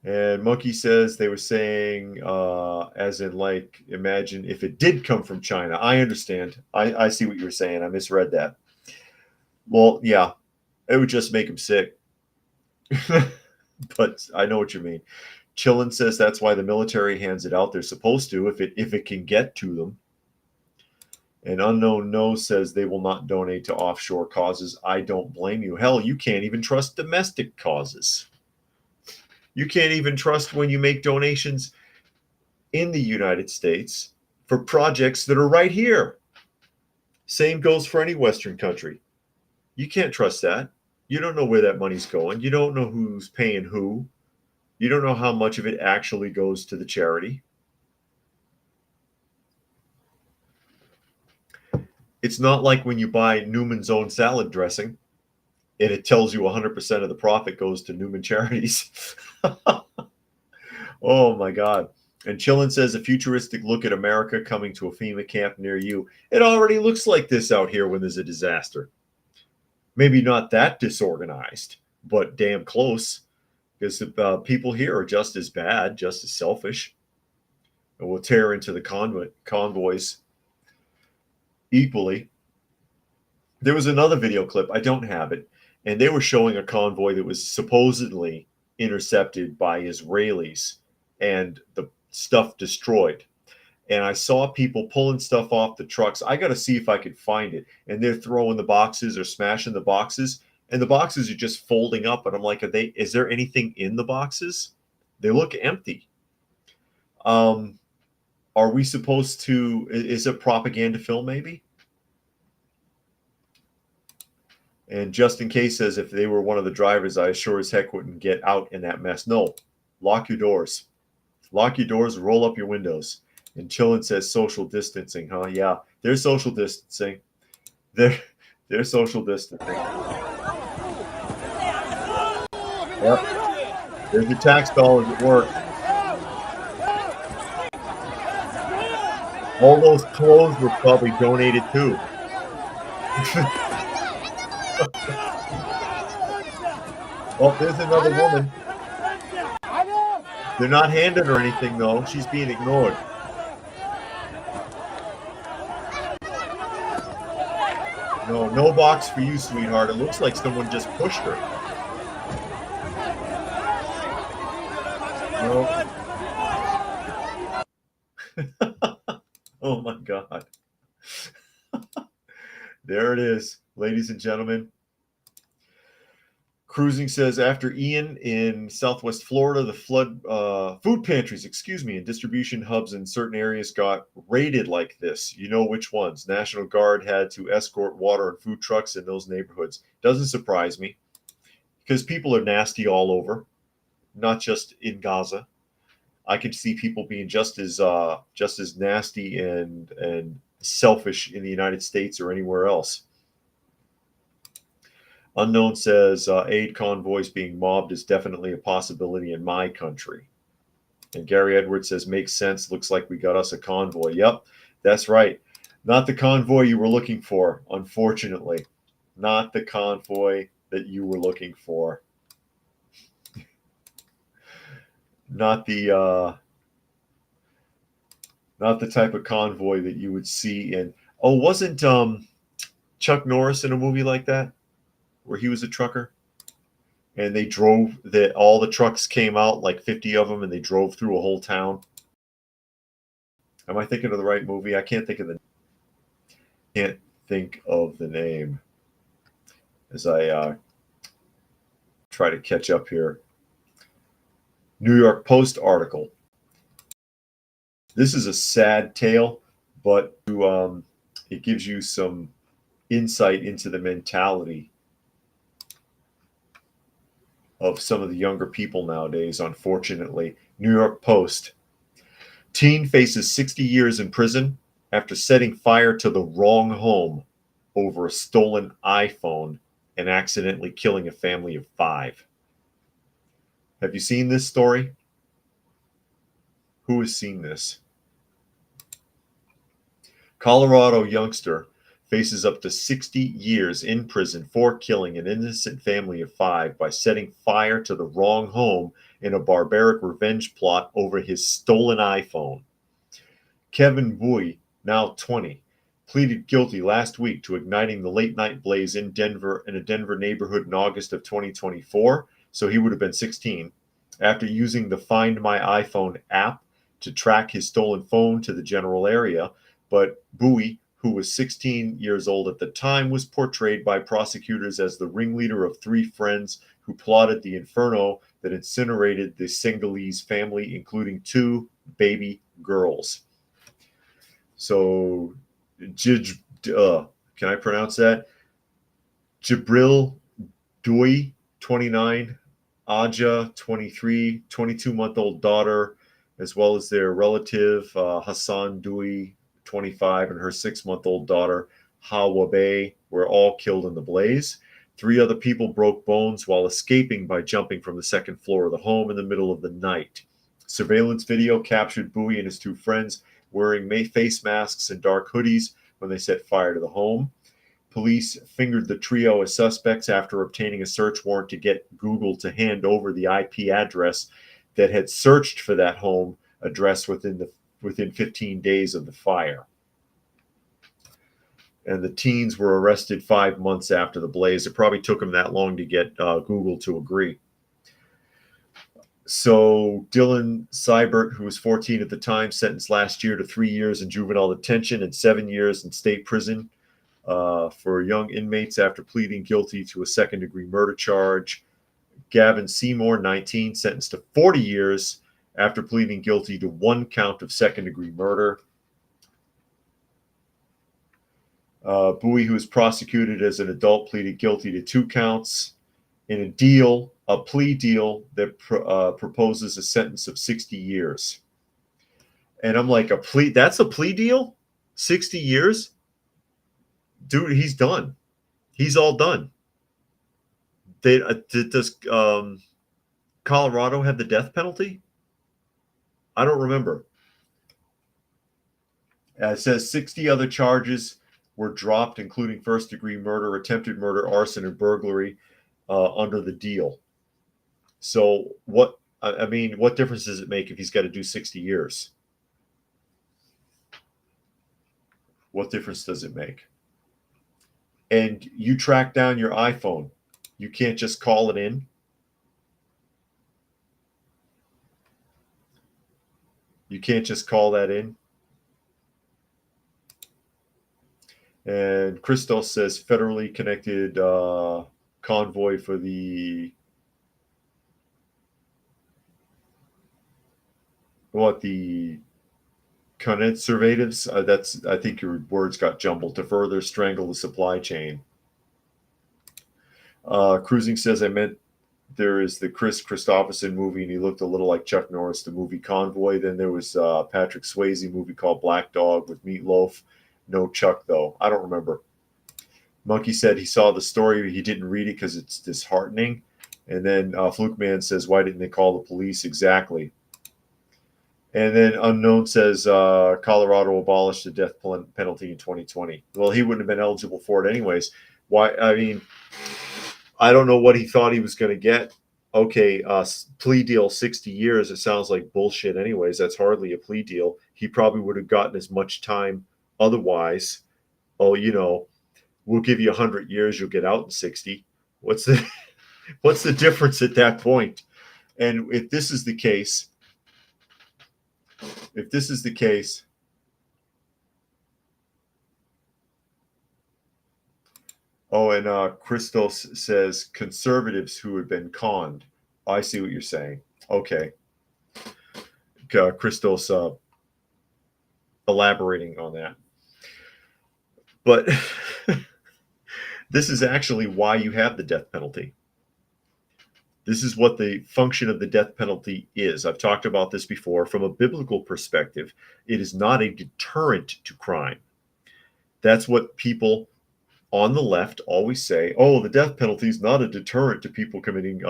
And Monkey says they were saying, as in, like, imagine if it did come from China. I understand. I see what you were saying. I misread that. Well, yeah, it would just make him sick. But I know what you mean. Chillin says that's why the military hands it out. They're supposed to, if it can get to them. And Unknown No says they will not donate to offshore causes. I don't blame you. Hell, you can't even trust domestic causes. You can't even trust when you make donations in the United States for projects that are right here. Same goes for any Western country. You can't trust that. You don't know where that money's going. You don't know who's paying who. You don't know how much of it actually goes to the charity. It's not like when you buy Newman's Own salad dressing and it tells you 100% of the profit goes to Newman Charities. Oh my God. And Chillin says a futuristic look at America coming to a FEMA camp near you. It already looks like this out here when there's a disaster. Maybe not that disorganized, but damn close. Because the people here are just as bad, just as selfish. And will tear into the convoys equally. There was another video clip. I don't have it. And they were showing a convoy that was supposedly intercepted by Israelis and the stuff destroyed. And I saw people pulling stuff off the trucks. I got to see if I could find it. And they're throwing the boxes or smashing the boxes. And the boxes are just folding up. And I'm like, is there anything in the boxes? They look empty. Are we supposed to, is it propaganda film maybe? And just in case says if they were one of the drivers, I sure as heck wouldn't get out in that mess. No, lock your doors. Lock your doors, roll up your windows. And Chillin says social distancing, huh? Yeah, they're social distancing. They're social distancing. Yep. There's your tax dollars at work. All those clothes were probably donated too. Oh, there's another woman. They're not handing her anything though. She's being ignored. No, no box for you, sweetheart. It looks like someone just pushed her. No. Oh my God. There it is, ladies and gentlemen. Cruising says after Ian in Southwest Florida, the food pantries, and distribution hubs in certain areas got raided like this. You know which ones? National Guard had to escort water and food trucks in those neighborhoods. Doesn't surprise me because people are nasty all over, not just in Gaza. I could see people being just as nasty and selfish in the United States or anywhere else. Unknown says aid convoys being mobbed is definitely a possibility in my country. And Gary Edwards says makes sense. Looks like we got us a convoy. Yep, that's right. Not the convoy you were looking for, unfortunately. Not the convoy that you were looking for. Not the type of convoy that you would see in. Oh, wasn't Chuck Norris in a movie like that, where he was a trucker, and they drove that all the trucks came out, like 50 of them, and they drove through a whole town? Am I thinking of the right movie? I can't think of the name as I try to catch up here. New York Post article. This is a sad tale, but it gives you some insight into the mentality of some of the younger people nowadays, unfortunately. New York Post. Teen faces 60 years in prison after setting fire to the wrong home over a stolen iPhone and accidentally killing a family of 5. Have you seen this story? Who has seen this? Colorado youngster faces up to 60 years in prison for killing an innocent family of 5 by setting fire to the wrong home in a barbaric revenge plot over his stolen iPhone. Kevin Bowie, now 20, pleaded guilty last week to igniting the late-night blaze in a Denver neighborhood in August of 2024, so he would have been 16, after using the Find My iPhone app to track his stolen phone to the general area. But Bowie, who was 16 years old at the time, was portrayed by prosecutors as the ringleader of 3 friends who plotted the inferno that incinerated the Senegalese family, including 2 baby girls. So, can I pronounce that? Jibril Doi, 29, Aja, 23, 22-month-old daughter, as well as their relative Hassan Doi, 25, and her 6-month-old daughter Hawa Bay were all killed in the blaze. 3 other people broke bones while escaping by jumping from the 2nd floor of the home in the middle of the night. Surveillance video captured Bowie and his 2 friends wearing face masks and dark hoodies when they set fire to the home. Police fingered the trio as suspects after obtaining a search warrant to get Google to hand over the IP address that had searched for that home address within 15 days of the fire. And the teens were arrested 5 months after the blaze. It probably took them that long to get Google to agree. So Dylan Seibert, who was 14 at the time, sentenced last year to 3 years in juvenile detention and 7 years in state prison for young inmates after pleading guilty to a second-degree murder charge. Gavin Seymour, 19, sentenced to 40 years after pleading guilty to 1 count of second-degree murder. Bowie, who was prosecuted as an adult, pleaded guilty to 2 counts in a plea deal that proposes a sentence of 60 years. And I'm like, a plea? That's a plea deal? 60 years? Dude, he's done. He's all done. Does Colorado have the death penalty? I don't remember. It says 60 other charges were dropped, including first-degree murder, attempted murder, arson, and burglary under the deal. So what? I mean, what difference does it make if he's got to do 60 years? What difference does it make? And you track down your iPhone. You can't just call it in. You can't just call that in. And Christos says federally connected convoy for the conservatives. That's, I think your words got jumbled, to further strangle the supply chain. Cruising says, I meant there is the Chris Christopherson movie, and he looked a little like Chuck Norris, the movie Convoy. Then there was Patrick Swayze movie called Black Dog with Meatloaf. No Chuck, though. I don't remember. Monkey said he saw the story. He didn't read it because it's disheartening. And then Fluke Man says, why didn't they call the police? Exactly. And then Unknown says Colorado abolished the death penalty in 2020. Well, he wouldn't have been eligible for it anyways. Why? I mean, I don't know what he thought he was going to get. Okay, plea deal 60 years. It sounds like bullshit anyways. That's hardly a plea deal. He probably would have gotten as much time otherwise. Oh, we'll give you 100 years. You'll get out in 60. What's the difference at that point? And if this is the case, oh, and Christos says conservatives who had been conned. I see what you're saying. Okay. Christos elaborating on that. But this is actually why you have the death penalty. This is what the function of the death penalty is. I've talked about this before. From a biblical perspective, it is not a deterrent to crime. That's what people on the left always say. Oh, the death penalty is not a deterrent to people committing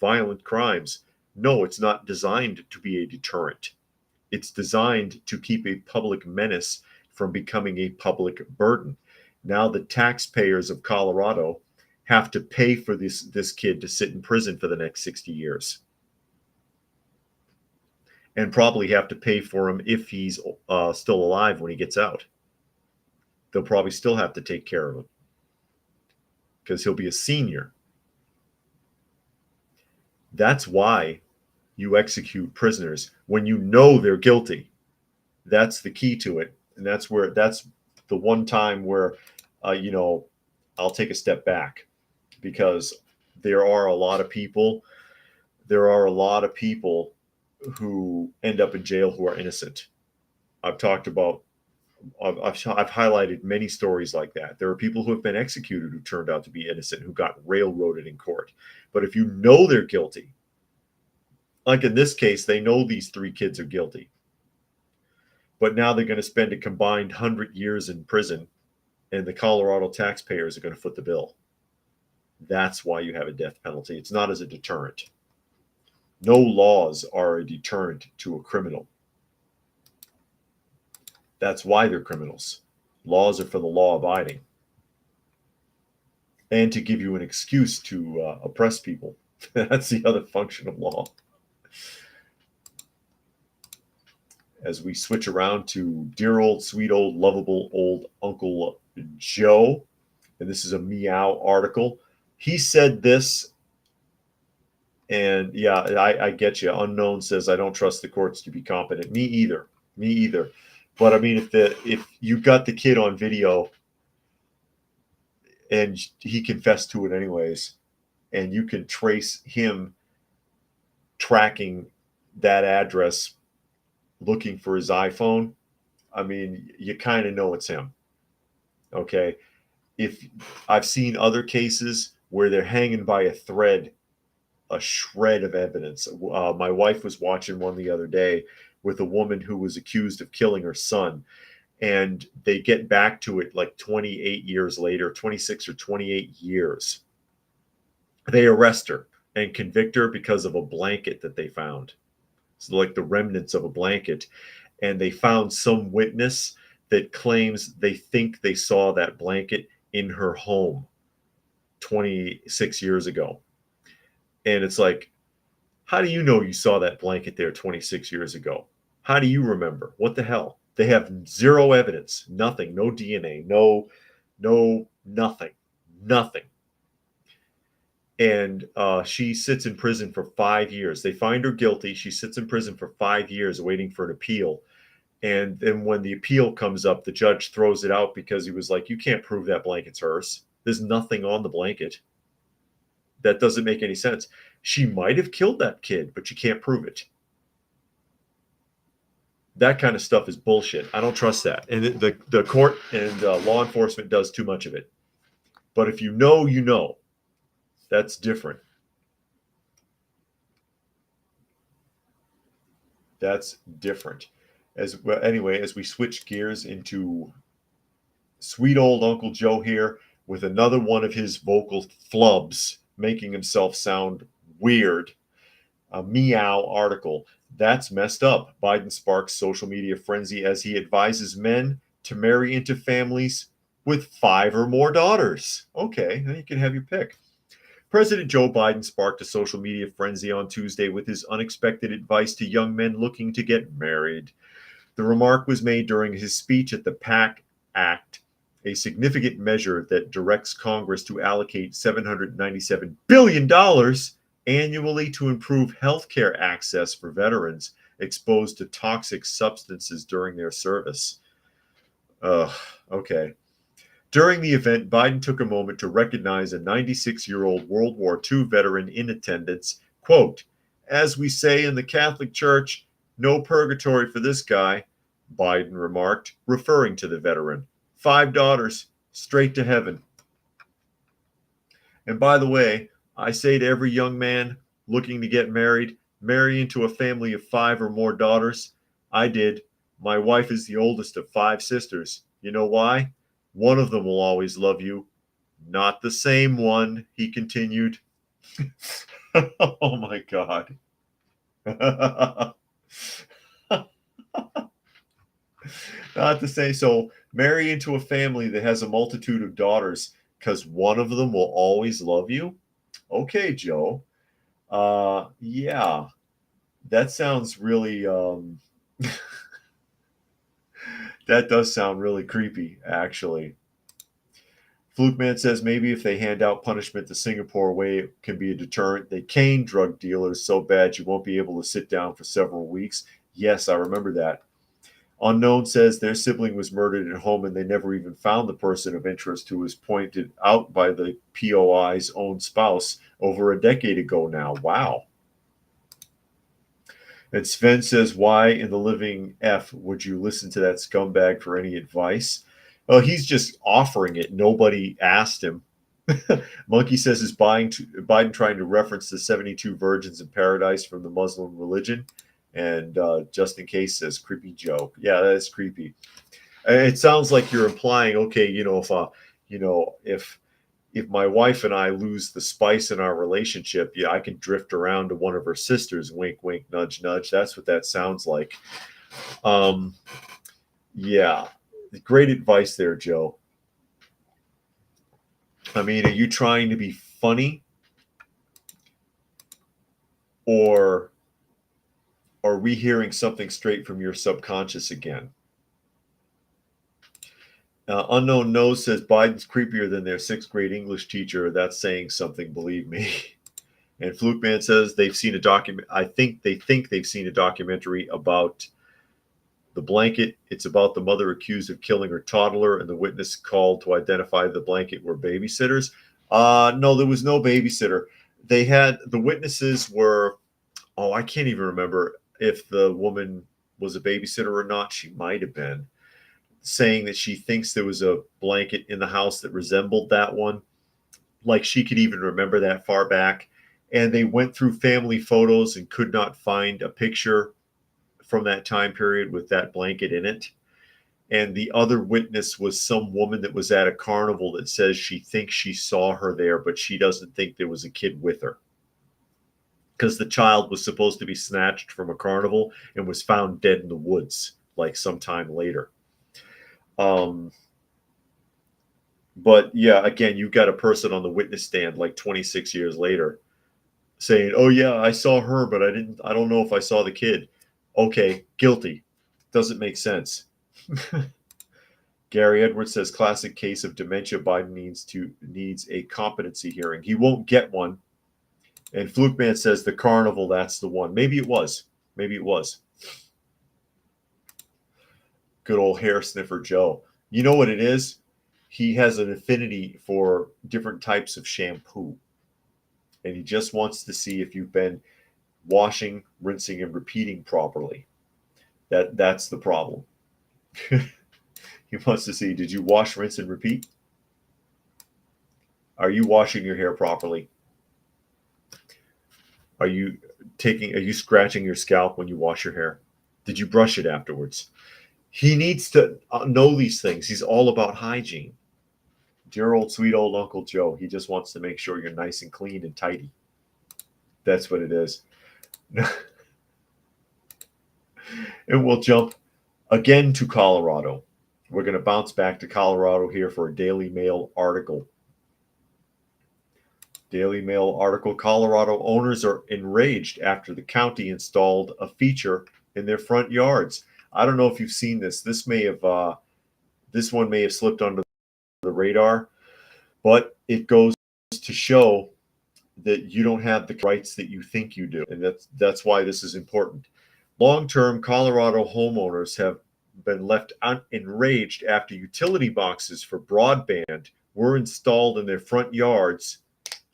violent crimes. No, it's not designed to be a deterrent. It's designed to keep a public menace from becoming a public burden. Now the taxpayers of Colorado have to pay for this kid to sit in prison for the next 60 years. And probably have to pay for him if he's still alive when he gets out. They'll probably still have to take care of him because he'll be a senior. That's why you execute prisoners when you know they're guilty. That's the key to it. And that's the one time where, I'll take a step back, because there are a lot of people who end up in jail who are innocent. I've highlighted many stories like that. There are people who have been executed who turned out to be innocent, who got railroaded in court. But if you know they're guilty, like in this case, they know these 3 kids are guilty. But now they're going to spend a combined 100 years in prison, and the Colorado taxpayers are going to foot the bill. That's why you have a death penalty. It's not as a deterrent. No laws are a deterrent to a criminal. That's why they're criminals. Laws are for the law abiding and to give you an excuse to oppress people. That's the other function of law. As we switch around to dear old, sweet old, lovable old Uncle Joe, and this is a Meow article. He said this, and yeah, I get you. Unknown says, I don't trust the courts to be competent. Me either. But I mean, if you got the kid on video and he confessed to it anyways, and you can trace him tracking that address, looking for his iPhone, I mean, you kind of know it's him. Okay. If I've seen other cases where they're hanging by a thread a shred of evidence. My wife was watching one the other day with a woman who was accused of killing her son, and they get back to it like 28 years later, 26 or 28 years. They arrest her and convict her because of a blanket that they found. So like the remnants of a blanket. And they found some witness that claims they think they saw that blanket in her home 26 years ago. And it's like, how do you know you saw that blanket there 26 years ago? How do you remember? What the hell? They have zero evidence, nothing, no DNA, nothing, nothing. And she sits in prison for 5 years. They find her guilty. She sits in prison for 5 years waiting for an appeal. And then when the appeal comes up, the judge throws it out because he was like, you can't prove that blanket's hers. There's nothing on the blanket. That doesn't make any sense. She might have killed that kid, but you can't prove it. That kind of stuff is bullshit. I don't trust that. And the court and law enforcement does too much of it. But if you know, you know. That's different. That's different. As well, anyway, as we switch gears into sweet old Uncle Joe here with another one of his vocal flubs, making himself sound weird. A meow article. That's messed up. Biden sparks social media frenzy as he advises men to marry into families with 5 or more daughters. Okay, then you can have your pick. President Joe Biden sparked a social media frenzy on Tuesday with his unexpected advice to young men looking to get married. The remark was made during his speech at the PAC Act, a significant measure that directs Congress to allocate $797 billion annually to improve health care access for veterans exposed to toxic substances during their service. Okay. During the event, Biden took a moment to recognize a 96-year-old World War II veteran in attendance. Quote, as we say in the Catholic Church, no purgatory for this guy, Biden remarked, referring to the veteran. 5 daughters, straight to heaven. And by the way, I say to every young man looking to get married, marry into a family of 5 or more daughters. I did. My wife is the oldest of 5 sisters. You know why? One of them will always love you. Not the same one, he continued. Oh my God. Not the same. So marry into a family that has a multitude of daughters because one of them will always love you. Okay, Joe. Yeah, that sounds really, that does sound really creepy, actually. Flukeman says maybe if they hand out punishment the Singapore way, it can be a deterrent. They cane drug dealers so bad you won't be able to sit down for several weeks. Yes, I remember that. Unknown says their sibling was murdered at home and they never even found the person of interest who was pointed out by the POI's own spouse over a decade ago now. Wow. And Sven says, why in the living F would you listen to that scumbag for any advice? Well, he's just offering it. Nobody asked him. Monkey says, is Biden trying to reference the 72 virgins in paradise from the Muslim religion? And just in case says, creepy joke. Yeah, that is creepy. It sounds like you're implying, okay, if my wife and I lose the spice in our relationship, yeah, I can drift around to one of her sisters. Wink, wink, nudge, nudge. That's what that sounds like. Yeah, great advice there, Joe. I mean, are you trying to be funny, or are we hearing something straight from your subconscious again? Unknown Nose says Biden's creepier than their 6th grade English teacher. That's saying something, believe me. And Fluke Man says they've seen a document. I think they've seen a documentary about the blanket. It's about the mother accused of killing her toddler, and the witness called to identify the blanket were babysitters. No, there was no babysitter. They had the witnesses were. Oh, I can't even remember if the woman was a babysitter or not. She might have been, saying that she thinks there was a blanket in the house that resembled that one. Like she could even remember that far back. And they went through family photos and could not find a picture from that time period with that blanket in it. And the other witness was some woman that was at a carnival that says she thinks she saw her there, but she doesn't think there was a kid with her, because the child was supposed to be snatched from a carnival and was found dead in the woods like sometime later. But yeah, again, you've got a person on the witness stand like 26 years later saying, "Oh yeah, I saw her, but I don't know if I saw the kid." Okay, guilty. Doesn't make sense. Gary Edwards says, classic case of dementia. Biden needs a competency hearing. He won't get one. And Flukeman says the carnival, that's the one. Maybe it was. Maybe it was. Good old hair sniffer Joe. You know what it is? He has an affinity for different types of shampoo. And he just wants to see if you've been washing, rinsing, and repeating properly. That's the problem. He wants to see, did you wash, rinse, and repeat? Are you washing your hair properly? Are you scratching your scalp when you wash your hair? Did you brush it afterwards? He needs to know these things. He's all about hygiene. Dear old sweet old Uncle Joe, he just wants to make sure you're nice and clean and tidy. That's what it is. And we'll jump again to Colorado. We're going to bounce back to Colorado here for a Daily Mail article. Daily Mail article, Colorado owners are enraged after the county installed a feature in their front yards. I don't know if you've seen this. This one may have slipped under the radar, but it goes to show that you don't have the rights that you think you do. And that's why this is important. Long-term Colorado homeowners have been left enraged after utility boxes for broadband were installed in their front yards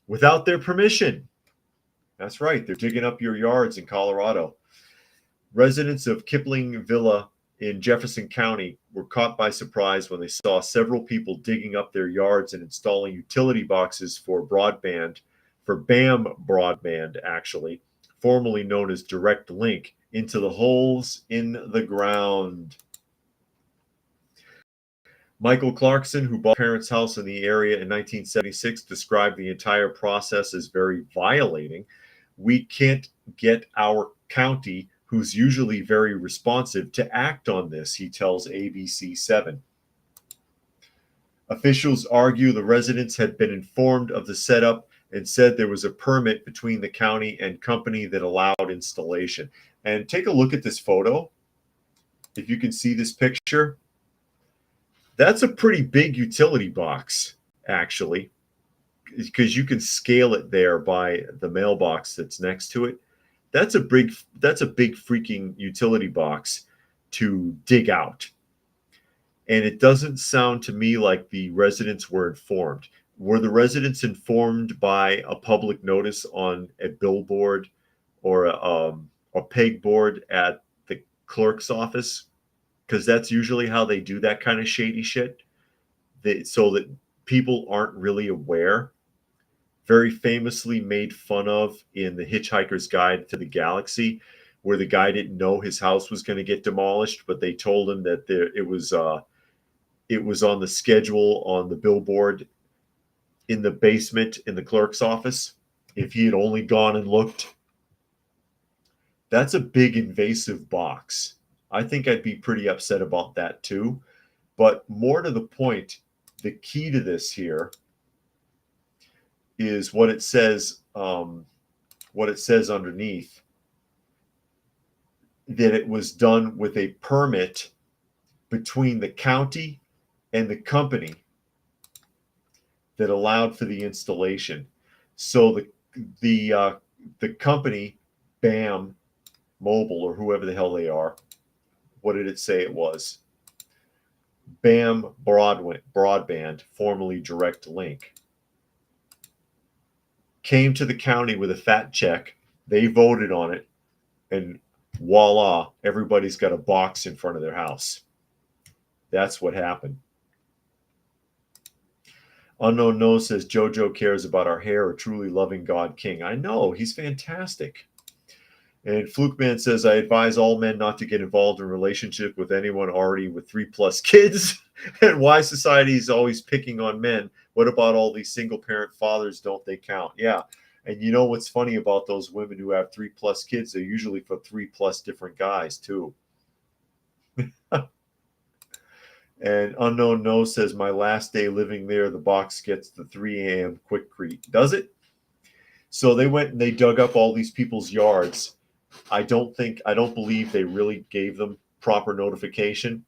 without their permission. That's right, they're digging up your yards in Colorado. Residents of Kipling Villa in Jefferson County were caught by surprise when they saw several people digging up their yards and installing utility boxes for broadband, for BAM broadband, actually, formerly known as Direct Link, into the holes in the ground. Michael Clarkson, who bought his parents' house in the area in 1976, described the entire process as very violating. We can't get our county, who's usually very responsive, to act on this, he tells ABC7. Officials argue the residents had been informed of the setup and said there was a permit between the county and company that allowed installation. And take a look at this photo. If you can see this picture, that's a pretty big utility box, actually, because you can scale it there by the mailbox that's next to it. That's a big freaking utility box to dig out. And it doesn't sound to me like the residents were informed. Were the residents informed by a public notice on a billboard or a pegboard at the clerk's office? Because that's usually how they do that kind of shady shit, so that people aren't really aware. Very famously made fun of in The Hitchhiker's Guide to the Galaxy, where the guy didn't know his house was going to get demolished, but they told him that it was on the schedule on the billboard in the basement in the clerk's office. If he had only gone and looked. That's a big invasive box. I think I'd be pretty upset about that too. But more to the point, the key to this here is what it says underneath, that it was done with a permit between the county and the company that allowed for the installation. So the company, BAM Mobile, or whoever the hell they are, what did it say it was? BAM Broadband, formerly Direct Link, came to the county with a fat check. They voted on it, and voila, everybody's got a box in front of their house. That's what happened. Unknown Nose says JoJo cares about our hair, a truly loving God King. I know, he's fantastic. And Fluke Man says, I advise all men not to get involved in a relationship with anyone already with 3+ kids. And why society is always picking on men. What about all these single parent fathers? Don't they count? Yeah. And you know what's funny about those women who have 3+ kids? They're usually for 3+ different guys, too. And Unknown Nose says, my last day living there, the box gets the 3 a.m. quickcrete. Does it? So they went and they dug up all these people's yards. I don't believe they really gave them proper notification.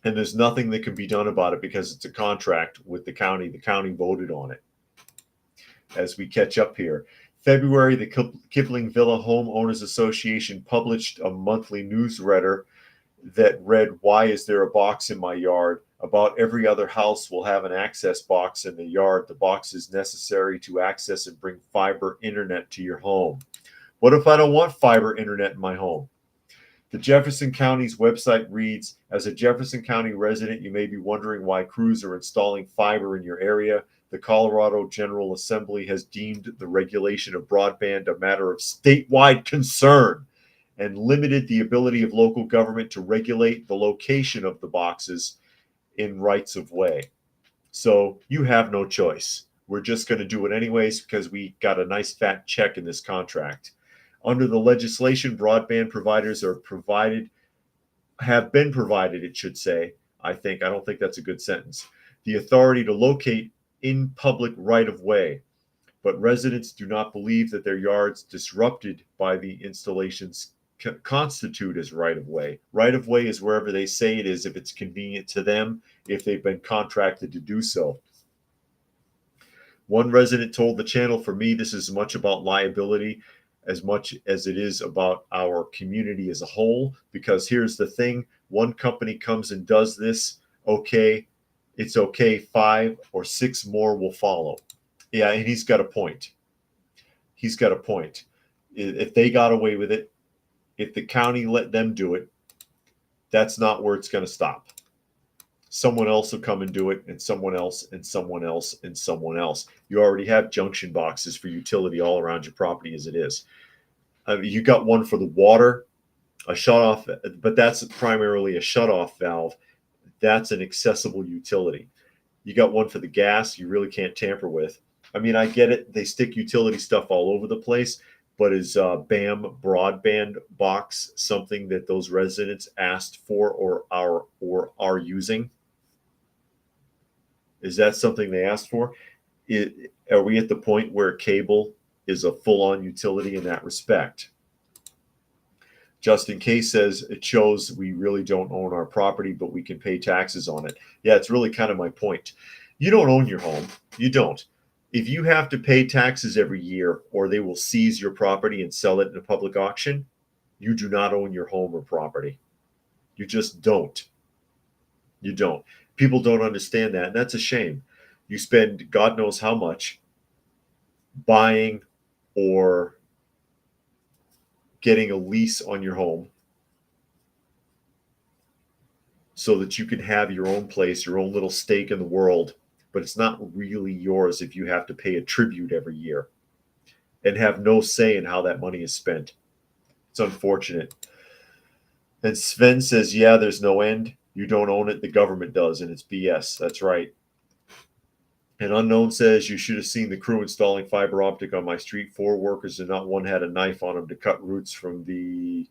And there's nothing that can be done about it because it's a contract with the county. The county voted on it. As we catch up here, February, the Kipling Villa Homeowners Association published a monthly newsletter that read, why is there a box in my yard? About every other house will have an access box in the yard. The box is necessary to access and bring fiber internet to your home. What if I don't want fiber internet in my home? The Jefferson County's website reads, as a Jefferson County resident, you may be wondering why crews are installing fiber in your area. The Colorado General Assembly has deemed the regulation of broadband a matter of statewide concern and limited the ability of local government to regulate the location of the boxes in rights of way. So you have no choice. We're just going to do it anyways because we got a nice fat check in this contract. Under the legislation, broadband providers have been provided, it should say, I don't think that's a good sentence, the authority to locate in public right of way. But residents do not believe that their yards disrupted by the installations constitute as right of way. Right of way is wherever they say it is, if it's convenient to them, if they've been contracted to do so. One resident told the channel, for me, this is as much about liability as much as it is about our community as a whole. Because here's the thing, one company comes and does this, okay, it's okay, 5 or 6 more will follow. Yeah, and he's got a point. He's got a point. If they got away with it, if the county let them do it, that's not where it's going to stop. Someone else will come and do it, and someone else, and someone else, and someone else. You already have junction boxes for utility all around your property as it is. You got one for the water, a shutoff, but that's primarily a shutoff valve. That's an accessible utility. You got one for the gas you really can't tamper with. I mean, I get it. They stick utility stuff all over the place, but is BAM broadband box something that those residents asked for or are using? Is that something they asked for? Are we at the point where cable is a full-on utility in that respect? Justin Case says it shows we really don't own our property, but we can pay taxes on it. Yeah, it's really kind of my point. You don't own your home. You don't. If you have to pay taxes every year or they will seize your property and sell it in a public auction, you do not own your home or property. You just don't. You don't. People don't understand that, and that's a shame. You spend God knows how much buying or getting a lease on your home so that you can have your own place, your own little stake in the world, but it's not really yours if you have to pay a tribute every year and have no say in how that money is spent. It's unfortunate. And Sven says, yeah, there's no end. You don't own it, the government does, and it's BS. That's right. And Unknown says, you should have seen the crew installing fiber optic on my street. 4 workers and not one had a knife on them to cut roots from the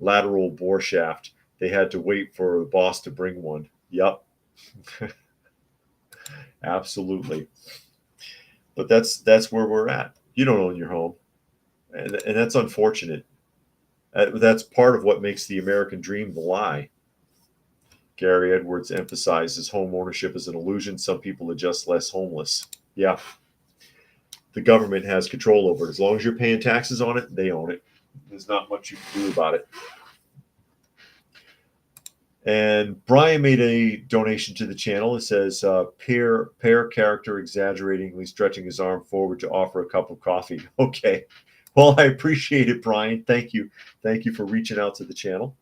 lateral bore shaft. They had to wait for the boss to bring one. Yep. Absolutely. But that's where we're at. You don't own your home. And that's unfortunate. That's part of what makes the American dream the lie. Gary Edwards emphasizes home ownership is an illusion. Some people are just less homeless. Yeah. The government has control over it. As long as you're paying taxes on it, they own it. There's not much you can do about it. And Brian made a donation to the channel. It says, pair character exaggeratingly stretching his arm forward to offer a cup of coffee. Okay. Well, I appreciate it, Brian. Thank you. Thank you for reaching out to the channel.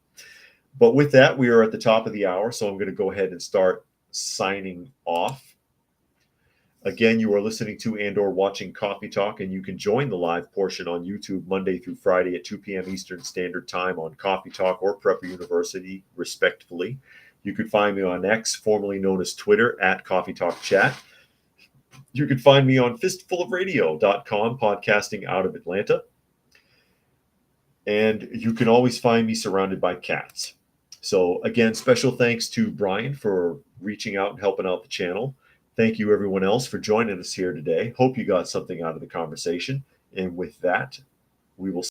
But with that, we are at the top of the hour, so I'm going to go ahead and start signing off. Again, you are listening to and/or watching Coffee Talk, and you can join the live portion on YouTube Monday through Friday at 2 p.m. Eastern Standard Time on Coffee Talk or Prepper University, respectively. You can find me on X, formerly known as Twitter, at Coffee Talk Chat. You can find me on fistfulofradio.com, podcasting out of Atlanta. And you can always find me surrounded by cats. So again, special thanks to Brian for reaching out and helping out the channel. Thank you, everyone else, for joining us here today. Hope you got something out of the conversation. And with that, we will